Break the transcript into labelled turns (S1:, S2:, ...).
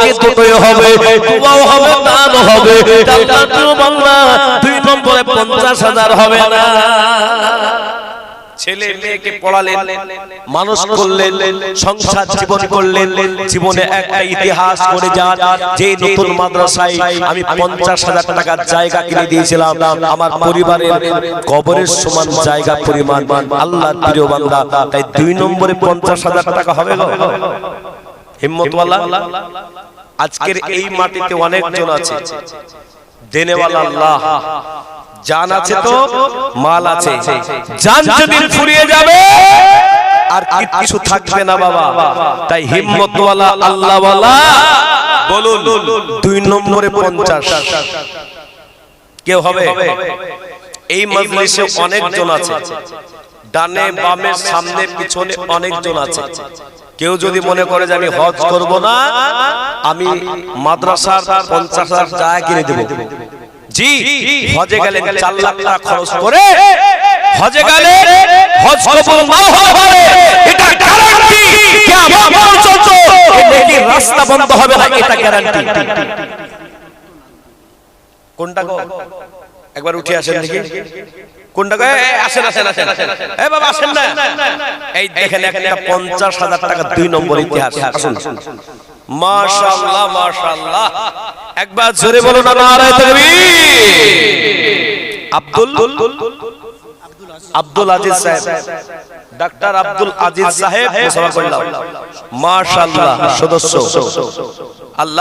S1: আজকে দুটোই হবে, দোয়াও হবে, দান হবে। আল্লাহ বাংলা 2 নম্বরে 50,000 হবে না। ছেলে মেয়েকে পড়ালেন, মানুষ করলেন, সংসার জীবন করলেন, জীবনে একটা ইতিহাস করে যান যে নতুন মাদ্রাসায় আমি 50,000 টাকার জায়গা কিনে দিয়েছিলাম, আমার পরিবারের কবরের সমান জায়গা পরিমাণ। আল্লাহর প্রিয় বান্দা, তাই 2 নম্বরে 50,000 টাকা হবে গো হিম্মতওয়ালা। আজকের এই মাটিতে অনেকজন আছে দেনেওয়ালা আল্লাহ, জান আছে তো মাল আছে, জান যেদিন ফুরিয়ে যাবে আর কিছু থাকবে না বাবা। তাই হিম্মতওয়ালা আল্লাহওয়ালা বলুন 2 নম্বরে 50 কেউ হবে? এই মজলিসে অনেকজন আছে, ডানে বামে সামনে পিছনে অনেকজন আছে। কেউ যদি মনে করে যে আমি হজ করব না, আমি মাদ্রাসার 50,000 টাকা কিনে দেব, জি হজে গেলেন 4 লাখ টাকা খরচ করে, হজে গেলে হজ কবুল না হতে পারে, এটা গ্যারান্টি। কিয়ামত পর্যন্ত এই নেকির রাস্তা বন্ধ হবে না, এটা গ্যারান্টি। কোনটা গো? একবার উঠে আসেন দেখি কোনটা গো? আসেন আসেন আসেন, এ বাবা আসেন না। এই দেখেন একটা 50,000 টাকা 2 নম্বর ইতিহাস। আসুন, মাশাআল্লাহ মাশাআল্লাহ, একবার জোরে বলুন না নারায়ে তাকবীর। আব্দুল আজিজ সাহেব, ডাক্তার আব্দুল আজিজ সাহেব, মাশাআল্লাহ সদস্য। আল্লাহ